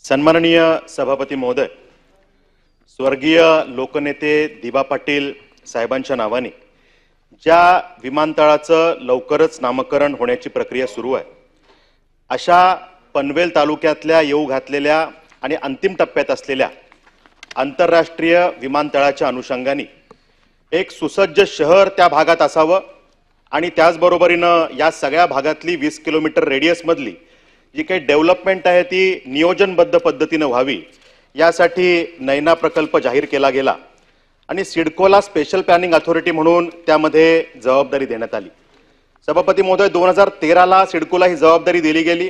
सन्माननीय सभापती महोदय, स्वर्गीय लोकनेते दिबा पाटील साहेबांच्या नावाने ज्या विमानतळाचं लवकरच नामकरण होण्याची प्रक्रिया सुरू आहे, अशा पनवेल तालुक्यातल्या येऊ घातलेल्या आणि अंतिम टप्प्यात असलेल्या आंतरराष्ट्रीय विमानतळाच्या अनुषंगाने एक सुसज्ज शहर त्या भागात असावं आणि त्याचबरोबरीनं या सगळ्या भागातली 20 किलोमीटर रेडियस मधली जी काही डेव्हलपमेंट आहे ती नियोजनबद्ध पद्धतीने व्हावी यासाठी नैना प्रकल्प जाहीर केला गेला आणि सिडकोला स्पेशल प्लॅनिंग अथॉरिटी म्हणून त्यामध्ये जबाबदारी देण्यात आली। सभापती महोदय, 2013ला सिडकोला ही जबाबदारी दिली गेली।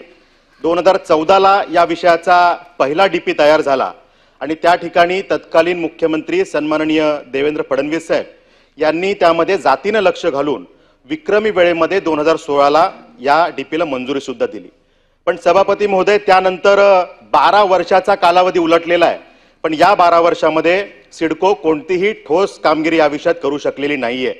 2014ला या विषयाचा पहिला डीपी तयार झाला आणि त्या ठिकाणी तत्कालीन मुख्यमंत्री सन्माननीय देवेंद्र फडणवीस साहेब यांनी त्यामध्ये जातीने लक्ष घालून विक्रमी वेळेमध्ये 2016ला या डीपीला मंजुरी सुद्धा दिली। पण सभापती महोदय, त्यानंतर 12 वर्षाचा कालावधी उलटलेला आहे, पण या 12 वर्षामध्ये सिडको कोणतीही ठोस कामगिरी या विषयात करू शकलेली नाहीये।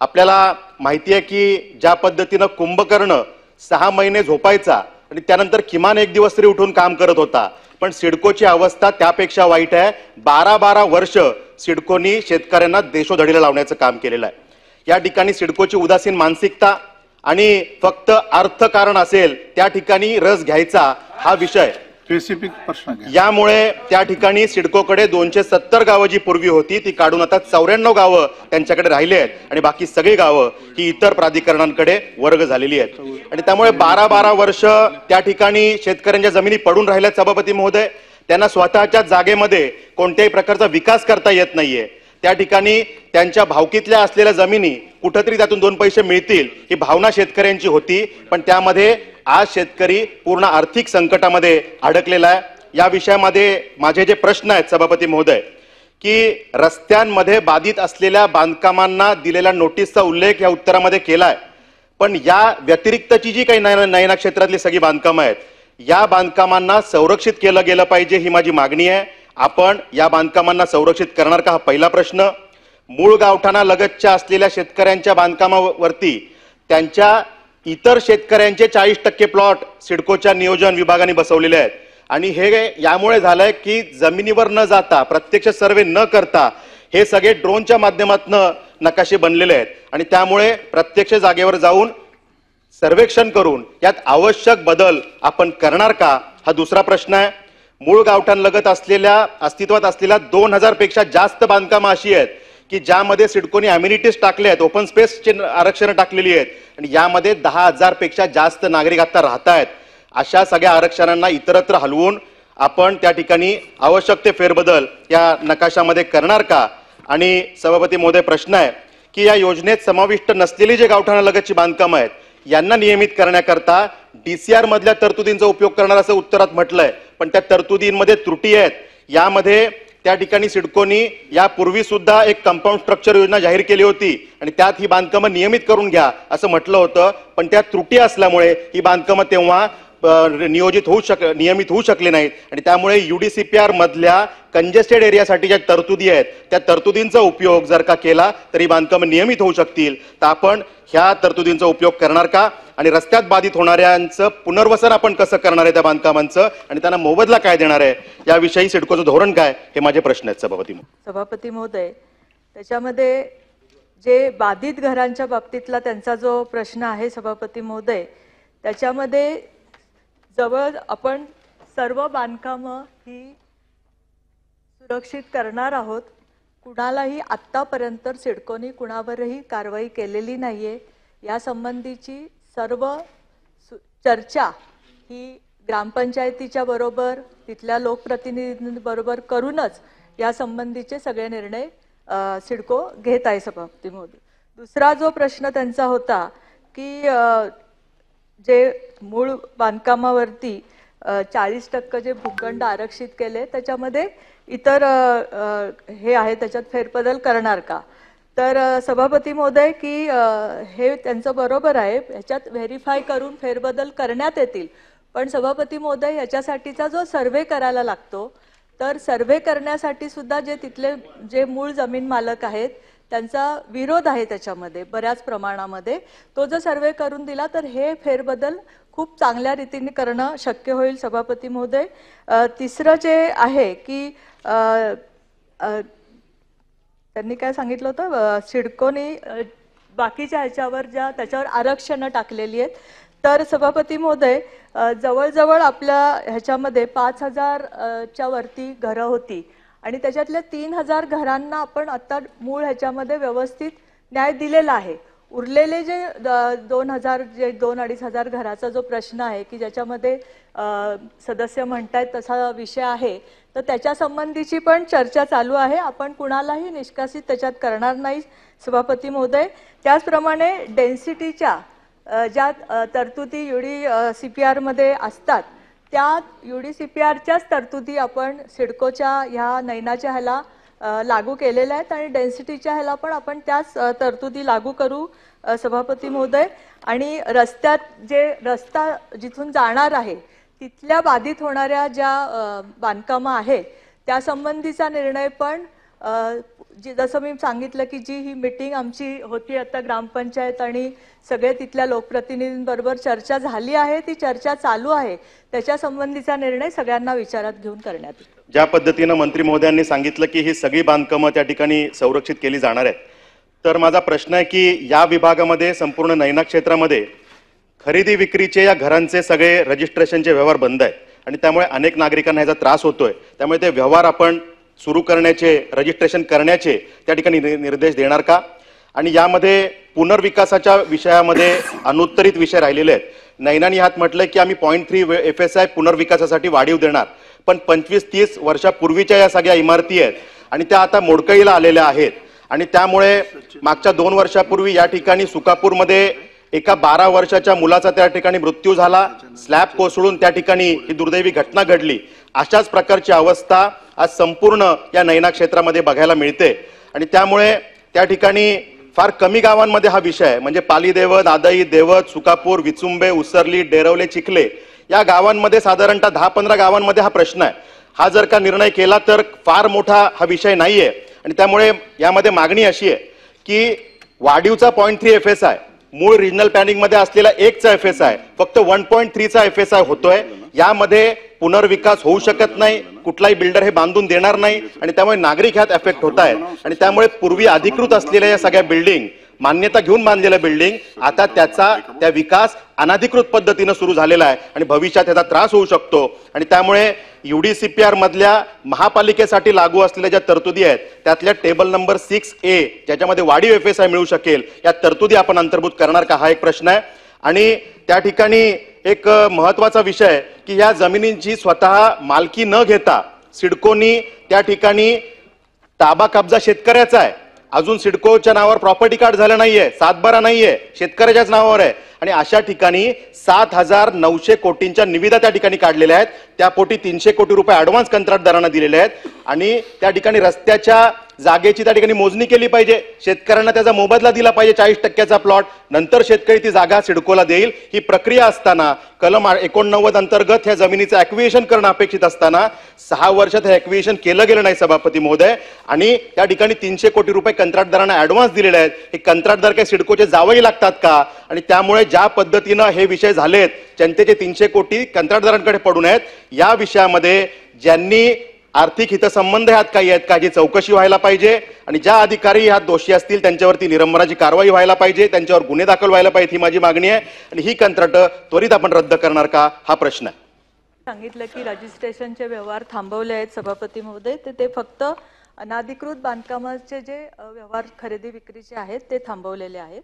आपल्याला माहिती आहे की ज्या पद्धतीने कुंभकर्ण 6 महिने झोपायचा आणि त्यानंतर किमान 1 दिवस तरी उठून काम करत होता, पण सिडकोची अवस्था त्यापेक्षा वाईट आहे। 12 वर्ष सिडकोनी शेतकऱ्यांना देशोधडीला लावण्याचं काम केलेलं आहे। या ठिकाणी सिडकोची उदासीन मानसिकता आणि फक्त अर्थकारण असेल त्या ठिकाणी रस घ्यायचा हा विषय स्पेसिफिक प्रश्न यामुळे त्या ठिकाणी सिडकोकडे 270 गावं जी पूर्वी होती ती काढून आता 94 गावं त्यांच्याकडे राहिले आहेत आणि बाकी सगळी गावं ही इतर प्राधिकरणांकडे वर्ग झालेली आहेत आणि त्यामुळे 12 वर्ष त्या ठिकाणी शेतकऱ्यांच्या जमिनी पडून राहिल्यात। सभापती महोदय, त्यांना स्वतःच्या जागेमध्ये कोणत्याही प्रकारचा विकास करता येत नाहीये। त्या ठिकाणी त्यांच्या भावकीतल्या असलेल्या जमिनी कुठेतरी त्यातून 2 पैसे मिळतील ही भावना शेतकऱ्यांची होती, पण त्यामध्ये आज शेतकरी पूर्ण आर्थिक संकटामध्ये अडकलेला आहे। या विषयामध्ये माझे जे प्रश्न आहेत सभापती महोदय, की रस्त्यांमध्ये बाधित असलेल्या बांधकामांना दिलेल्या नोटीसचा उल्लेख या उत्तरामध्ये केलाय, पण या व्यतिरिक्तची जी काही नयना क्षेत्रातली सगळी बांधकामं आहेत या बांधकामांना संरक्षित केलं गेलं पाहिजे ही माझी मागणी आहे। आपण या बांधकामांना संरक्षित करणार का हा पहिला प्रश्न। मूळ गावठाणा लगतच्या असलेल्या शेतकऱ्यांच्या बांधकामावरती त्यांच्या इतर शेतकऱ्यांचे 40% प्लॉट सिडकोच्या नियोजन विभागाने बसवलेले आहेत आणि हे यामुळे झालंय की जमिनीवर न जाता प्रत्यक्ष सर्वे न करता हे सगळे ड्रोनच्या माध्यमातून नकाशे बनलेले आहेत आणि त्यामुळे प्रत्यक्ष जागेवर जाऊन सर्वेक्षण करून यात आवश्यक बदल आपण करणार का हा दुसरा प्रश्न आहे। मूळ गावठाण लगत असलेल्या अस्तित्वात असलेल्या 2000 पेक्षा जास्त बांधकामं अशी आहेत की ज्यामध्ये सिडकोनी अम्युनिटीज टाकले आहेत, ओपन स्पेसची आरक्षण टाकलेली आहेत आणि यामध्ये 10,000 पेक्षा जास्त नागरिक आता राहत आहेत। अशा सगळ्या आरक्षणांना इतरत्र हलवून आपण त्या ठिकाणी आवश्यक ते फेरबदल या नकाशामध्ये करणार का। आणि सभापती महोदय, प्रश्न आहे की या योजनेत समाविष्ट नसलेली जे गावठाणा लगतची बांधकामं आहेत यांना नियमित करण्याकरता डीसीआर मधल्या तरतुदींचा उपयोग करणार असं उत्तरात म्हटलंय, पण त्या तरतुदींमध्ये त्रुटी आहेत। यामध्ये त्या ठिकाणी सिडकोनी यापूर्वी सुद्धा एक कंपाऊंड स्ट्रक्चर योजना जाहीर केली होती आणि त्यात ही बांधकामं नियमित करून घ्या असं म्हटलं होतं, पण त्या त्रुटी असल्यामुळे ही बांधकामं तेव्हा नियमित होऊ शकले नाहीत आणि त्यामुळे यूडीसीपीआर मधल्या कंजेस्टेड एरियासाठी ज्या तरतुदी आहेत त्या तरतुदींचा उपयोग जर का केला तरी बांधकामं नियमित होऊ शकतील। तर आपण ह्या तरतुदींचा उपयोग करणार का आणि रस्त्यात बाधित होणाऱ्यांचं पुनर्वसन आपण कसं करणार आहे त्या बांधकामांचं आणि त्यांना मोबदला काय देणार आहे याविषयी सिडकोचं धोरण काय हे माझे प्रश्न आहेत सभापती महोदय। त्याच्यामध्ये जे बाधित घरांच्या बाबतीतला त्यांचा जो प्रश्न आहे सभापती महोदय, त्याच्यामध्ये जवळ आपण सर्व बांधकामं ही सुरक्षित करणार आहोत। कुणालाही आत्तापर्यंत सिडकोनी कुणावरही कारवाई केलेली नाहीये। या संबंधीची सर्व चर्चा ही ग्रामपंचायतीच्या बरोबर तिथल्या लोकप्रतिनिधींबरोबर करूनच या संबंधीचे सगळे निर्णय सिडको घेत आहे सभापती महोदय। दुसरा जो प्रश्न त्यांचा होता की जे मूळ बांधकामावरती 40% जे भूखंड आरक्षित केले त्याच्यामध्ये इतर हे आहे त्याच्यात फेरबदल करणार का। तर सभापती महोदय की हे त्यांचं बरोबर आहे, ह्याच्यात व्हेरीफाय करून फेरबदल करण्यात येतील, पण सभापती महोदय याच्यासाठीचा जो सर्वे करायला लागतो तर सर्वे करण्यासाठी सुद्धा जे तिथले जे मूळ जमीन मालक आहेत त्यांचा विरोध आहे त्याच्यामध्ये बऱ्याच प्रमाणामध्ये। तो जर सर्वे करून दिला तर हे फेरबदल खूप चांगल्या रीतीने करणं शक्य होईल सभापती महोदय. तिसरं जे आहे की त्यांनी काय सांगितलं होतं, सिडकोनी बाकीच्या ह्याच्यावर त्याच्यावर आरक्षणं टाकलेली आहेत. तर सभापती महोदय, जवळजवळ आपल्या ह्याच्यामध्ये 5,000 च्या वरती घरं होती आणि त्याच्यातल्या 3,000 घरांना आपण आता मूळ ह्याच्यामध्ये व्यवस्थित न्याय दिलेला आहे. उरलेले जे 2,000 जे 2-2,500 घराचा जो प्रश्न आहे की ज्याच्यामध्ये सदस्य म्हणतायत तसा विषय आहे, तर त्याच्या संबंधीची पण चर्चा चालू आहे. आपण कुणालाही निष्कासित त्याच्यात करणार नाही सभापती महोदय. त्याचप्रमाणे डेन्सिटीच्या ज्या तरतुदी UDCPR मध्ये असतात त्या UDCPRच्याच तरतुदी आपण सिडकोच्या ह्या नैनाच्या ह्याला लागू केलेल्या आहेत आणि डेन्सिटीच्या ह्याला पण आपण त्याच तरतुदी लागू करू सभापती महोदय. आणि रस्ता जिथून जाणार आहे तिथल्या बाधित होणाऱ्या ज्या बांधकामं आहेत त्या संबंधीचा निर्णय पण जसं मी सांगितलं की जी ही मीटिंग आमची होती आता ग्रामपंचायत आणि सगळे तिथल्या लोकप्रतिनिधींबरोबर चर्चा झाली आहे, ती चर्चा चालू आहे. त्याच्या संबंधीचा निर्णय सगळ्यांना विचारात घेऊन करण्यात येईल. ज्या पद्धतीनं मंत्री महोदयांनी सांगितलं की ही सगळी बांधकामं त्या ठिकाणी संरक्षित केली जाणार आहेत, तर माझा प्रश्न आहे की या विभागामध्ये संपूर्ण नैना क्षेत्रामध्ये खरेदी विक्रीचे या घरांचे सगळे रजिस्ट्रेशनचे व्यवहार बंद आहेत आणि त्यामुळे अनेक नागरिकांना याचा त्रास होतोय. त्यामुळे ते व्यवहार आपण सुरू करण्याचे, रजिस्ट्रेशन करण्याचे त्या ठिकाणी निर्देश देणार का? आणि यामध्ये पुनर्विकासाच्या विषयामध्ये अनुत्तरित विषय राहिलेले आहेत. नैनानी हात म्हटलंय की आम्ही 0.3 FSI पुनर्विकासासाठी वाढीव देणार, पण 25-30 वर्षापूर्वीच्या या सगळ्या इमारती आहेत आणि त्या आता मोडकळीला आलेल्या आहेत. आणि त्यामुळे मागच्या 2 वर्षापूर्वी या ठिकाणी सुकापूरमध्ये एका 12 वर्षाच्या मुलाचा त्या ठिकाणी मृत्यू झाला, स्लॅब कोसळून त्या ठिकाणी ही दुर्दैवी घटना घडली. अशाच प्रकारची अवस्था आज संपूर्ण या नैना क्षेत्रामध्ये बघायला मिळते. आणि त्यामुळे त्या ठिकाणी फार कमी गावांमध्ये हा विषय आहे, म्हणजे पालीदेवत, आदई, देवत, सुकापूर, विचुंबे, उसरली, डेरवले, चिखले या गावांमध्ये साधारणतः 10-15 गावांमध्ये हा प्रश्न आहे. हा जर का निर्णय केला तर फार मोठा हा विषय नाहीये. आणि त्यामुळे यामध्ये मागणी अशी आहे की वाढीवचा 0.3 FSI, मूळ रिजनल प्लॅनिंग मध्ये असलेला 1चा FSI फक्त 1.3चा FSI होतोय. यामध्ये पुनर्विकास होऊ शकत नाही, कुठलाही बिल्डर हे बांधून देणार नाही आणि त्यामुळे नागरिक ह्यात एफेक्ट होत आहेत. आणि त्यामुळे पूर्वी अधिकृत असलेल्या या सगळ्या बिल्डिंग, मान्यता घेऊन बांधलेल्या बिल्डिंग, आता त्या विकास अनधिकृत पद्धतीने सुरू झालेला आहे आणि भविष्यात याचा त्रास होऊ शकतो. आणि त्यामुळे UDCPR मधल्या महापालिकेसाठी लागू असलेल्या ज्या तरतुदी आहेत त्यातल्या टेबल नंबर 6A ज्याच्यामध्ये वाढीव FSI मिळू शकेल, या तरतुदी आपण अंतर्भूत करणार का, हा एक प्रश्न आहे. आणि त्या ठिकाणी एक महत्वाचा विषय आहे की या जमिनींची स्वतः मालकी न घेता सिडकोनी त्या ठिकाणी ताबा कब्जा शेतकऱ्याचा आहे. अजून सिडकोच्या नावावर प्रॉपर्टी कार्ड झालं नाहीये, सातबारा नाहीये, शेतकऱ्याच्याच नावावर आहे. आणि अशा ठिकाणी 7,900 कोटींच्या निविदा त्या ठिकाणी काढलेल्या आहेत. त्यापोटी 300 कोटी रुपये ऍडव्हान्स कंत्राटदारांना दिलेले आहेत. आणि त्या ठिकाणी रस्त्याच्या जागेची त्या ठिकाणी मोजणी केली पाहिजे, शेतकऱ्यांना त्याचा मोबदला दिला पाहिजे 40% प्लॉट, नंतर शेतकरी ती जागा सिडकोला देईल. ही प्रक्रिया असताना कलम 89 अंतर्गत ह्या जमिनीचं ॲक्विजिशन करणं अपेक्षित असताना 6 वर्षात हे ॲक्विजिशन केलं गेलं नाही सभापती महोदय. आणि त्या ठिकाणी 300 कोटी रुपये कंत्राटदारांना ऍडव्हान्स दिलेले आहेत. हे कंत्राटदार काही सिडकोचे जावई लागतात का? आणि त्यामुळे ज्या पद्धतीनं हे विषय झालेत, जनतेचे 300 कोटी कंत्राटदारांकडे पडून आहेत, या विषयामध्ये ज्यांनी आर्थिक हितसंबंध ह्यात काही आहेत का, याची चौकशी व्हायला पाहिजे. आणि ज्या अधिकारी ह्यात दोषी असतील त्यांच्यावरती निलंबनाची कारवाई व्हायला पाहिजे, त्यांच्यावर गुन्हे दाखल व्हायला पाहिजे, ही माझी मागणी आहे. आणि ही कंत्राटं त्वरित आपण रद्द करणार का, हा प्रश्न आहे. सांगितलं की रजिस्ट्रेशनचे व्यवहार थांबवले आहेत सभापती महोदय, ते फक्त अनाधिकृत बांधकामाचे जे व्यवहार खरेदी विक्रीचे आहेत ते थांबवलेले आहेत.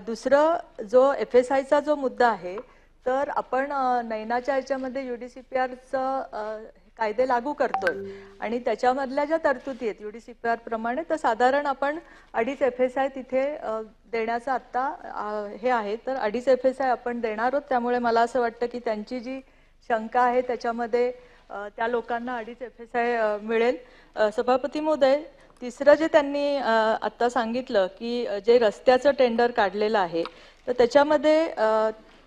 दुसरं जो FSIचा जो मुद्दा आहे, तर आपण नैनाच्या ह्याच्यामध्ये UDCPRचं कायदे लागू करतोय आणि त्याच्यामधल्या ज्या तरतुदी आहेत UDCPR प्रमाणे, तर साधारण आपण 2.5 FSI तिथे देण्याचं आता हे आहे, तर 2.5 FSI आपण देणार आहोत. त्यामुळे मला असं वाटतं की त्यांची जी शंका आहे त्याच्यामध्ये त्या लोकांना 2.5 FSI मिळेल. सभापती महोदय, तिसरं जे त्यांनी आता सांगितलं की जे रस्त्याचं टेंडर काढलेलं आहे, तर त्याच्यामध्ये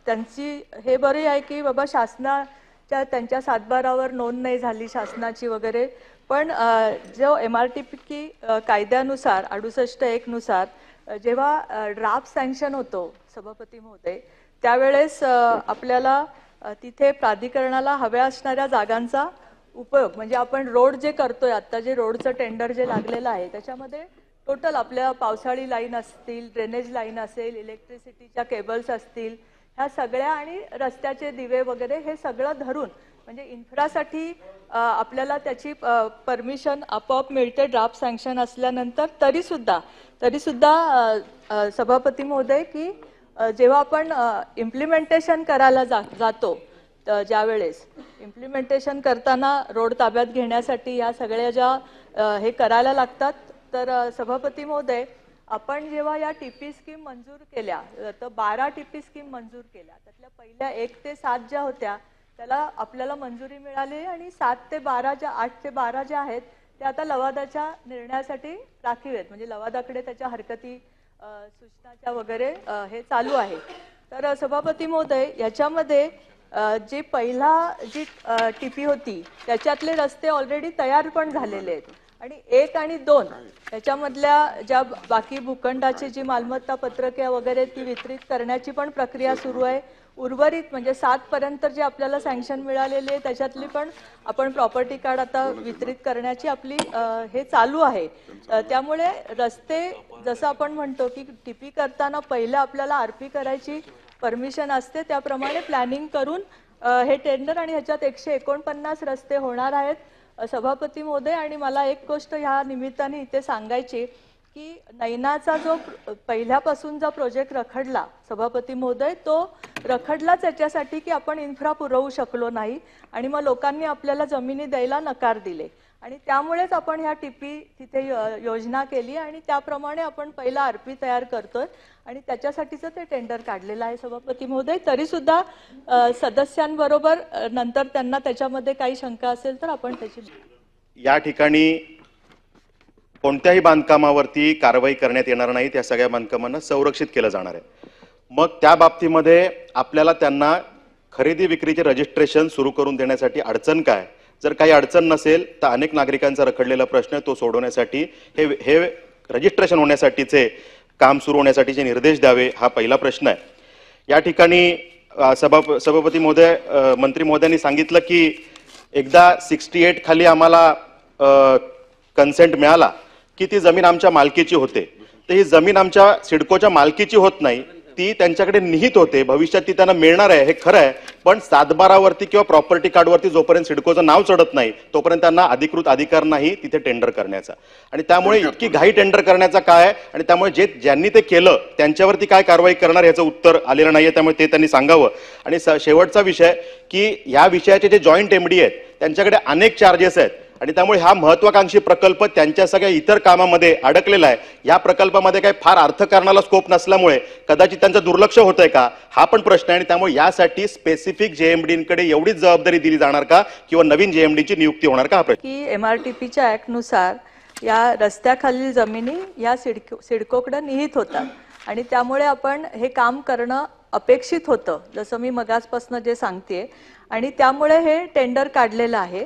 त्यांची हे बरी आहे की बाबा त्यांच्या सातबारावर नोंद नाही झाली शासनाची वगैरे, पण जो MRTP कायद्यानुसार 68(1) नुसार जेव्हा ड्राफ्ट सँक्शन होतो सभापती महोदय, त्यावेळेस आपल्याला तिथे प्राधिकरणाला हव्या असणाऱ्या जागांचा उपयोग म्हणजे आपण रोड जे करतोय आता जे रोडचं टेंडर जे लागलेलं आहे त्याच्यामध्ये टोटल आपल्या पावसाळी लाईन असतील, ड्रेनेज लाईन असेल, इलेक्ट्रिसिटीच्या केबल्स असतील, ह्या सगळ्या आणि रस्त्याचे दिवे वगैरे हे सगळं धरून म्हणजे इन्फ्रासाठी आपल्याला त्याची परमिशन आपोआप मिळते ड्राफ्ट सँक्शन असल्यानंतर. तरीसुद्धा सभापती महोदय की जेव्हा आपण इम्प्लिमेंटेशन करायला जातो ज्या वेळेस इम्प्लिमेंटेशन करताना रोड ताब्यात घेण्यासाठी या सगळ्या ज्या हे करायला लागतात तर सभापती महोदय आपण जेव्हा या टीपी स्कीम मंजूर केल्या तर 12 टीपी स्कीम मंजूर केल्या त्यातल्या पहिल्या 1 ते 7 ज्या होत्या त्याला आपल्याला मंजुरी मिळाली आणि 7 ते 12 ज्या 8 ते 12 ज्या आहेत त्या आता लवादाच्या निर्णयासाठी राखीव आहेत म्हणजे लवादाकडे त्याच्या हरकती सूचनाच्या वगैरे हे चालू आहे. तर सभापती महोदय याच्यामध्ये जी पहिला जी टीपी होती त्याच्यातले रस्ते ऑलरेडी तयार पण झालेले आहेत आणि 1 आणि 2 त्याच्यामधल्या ज्या बाकी भूखंडाची जी मालमत्ता पत्रके वगैरे ती वितरित करण्याची पण प्रक्रिया सुरू आहे. उर्वरित म्हणजे 7 पर्यंत जे आपल्याला सँक्शन मिळालेले आहे त्याच्यातली पण आपण प्रॉपर्टी कार्ड आता वितरित करण्याची आपली हे चालू आहे. त्यामुळे रस्ते जसं आपण म्हणतो की टीपी करताना पहिलं आपल्याला आरपी करायची परमिशन असते त्याप्रमाणे प्लॅनिंग करून हे टेंडर आणि ह्याच्यात 149 रस्ते होणार आहेत. सभापती महोदय आणि मला एक गोष्ट ह्या निमित्ताने इथे सांगायची की नैनाचा जो पहिल्यापासून जो प्रोजेक्ट रखडला सभापती महोदय तो रखडलाच याच्यासाठी की आपण इन्फ्रा पुरवू शकलो नाही आणि मग लोकांनी आपल्याला जमिनी द्यायला नकार दिले आणि त्यामुळेच आपण ह्या टीपी तिथे योजना केली आणि त्याप्रमाणे आपण पहिला आरपी तयार करतोय आणि त्याच्यासाठीचं ते टेंडर काढलेलं आहे सभापती महोदय. तरीसुद्धा सदस्यांबरोबर नंतर त्यांना त्याच्यामध्ये काही शंका असेल तर आपण त्याची या ठिकाणी कोणत्याही बांधकामावरती कारवाई करण्यात येणार नाही. त्या सगळ्या बांधकामांना संरक्षित केलं जाणार आहे. मग त्या बाबतीमध्ये आपल्याला त्यांना खरेदी विक्रीचे रजिस्ट्रेशन सुरू करून देण्यासाठी अडचण काय? जर काही अडचण नसेल तर अनेक नागरिकांचा रखडलेला प्रश्न तो सोडवण्यासाठी हे रजिस्ट्रेशन होण्यासाठीचे काम सुरू होण्यासाठीचे निर्देश द्यावे हा पहिला प्रश्न आहे. या ठिकाणी सभापती महोदय मंत्री महोदयांनी सांगितलं की एकदा 68 खाली आम्हाला कन्सेंट मिळाला की ती जमीन आमच्या मालकीची होते. तर ही जमीन आमच्या सिडकोच्या मालकीची होत नाही, ती त्यांच्याकडे निहित होते. भविष्यात ती त्यांना मिळणार आहे हे खरं आहे, पण 7/12 वरती किंवा प्रॉपर्टी कार्डवरती जोपर्यंत सिडकोचं नाव चढत नाही तोपर्यंत त्यांना अधिकृत अधिकार नाही तिथे टेंडर करण्याचा. आणि त्यामुळे इतकी घाई टेंडर करण्याचा काय आहे आणि त्यामुळे ज्यांनी ते केलं त्यांच्यावरती काय कारवाई करणार याचं उत्तर आलेलं नाहीये. त्यामुळे ते त्यांनी सांगावं. आणि शेवटचा विषय की या विषयाचे जे जॉईंट एमडी आहेत त्यांच्याकडे अनेक चार्जेस आहेत आणि त्यामुळे हा महत्वाकांक्षी प्रकल्प त्यांच्या सगळ्या इतर कामामध्ये अडकलेला आहे. या प्रकल्पामध्ये काही फार अर्थकारणाला स्कोप नसल्यामुळे कदाचित त्यांचं दुर्लक्ष होतंय का हा पण प्रश्न आहे. आणि त्यामुळे यासाठी स्पेसिफिक जेएमडींकडे एवढीच जबाबदारी दिली जाणार का किंवा नवीन जेएमडीची नियुक्ती होणार का हा प्रश्न. की MRTPच्या ऍक्टनुसार या रस्त्याखालील जमिनी या सिडकोकडे निहित होतात आणि त्यामुळे आपण हे काम करणं अपेक्षित होतं जसं मी मगासपासून जे सांगतेय आणि त्यामुळे हे टेंडर काढलेलं आहे.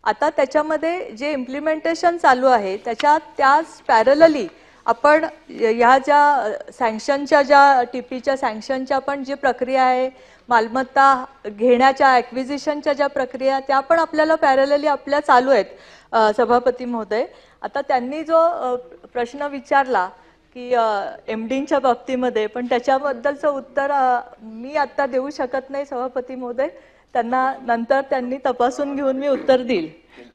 आता त्याच्यामध्ये जे इम्प्लिमेंटेशन चालू आहे त्याच पॅरलली आपण ह्या ज्या सँक्शनच्या ज्या टीपीच्या सँक्शनच्या पण जी प्रक्रिया आहे मालमत्ता घेण्याच्या ॲक्विजिशनच्या ज्या प्रक्रिया त्या पण आपल्याला पॅरलली आपल्या चालू आहेत सभापती महोदय. आता त्यांनी जो प्रश्न विचारला की एमडींच्या बाबतीमध्ये पण त्याच्याबद्दलचं उत्तर मी आता देऊ शकत नाही सभापती महोदय. त्यांना नंतर त्यांनी तपासून घेऊन मी उत्तर देईल.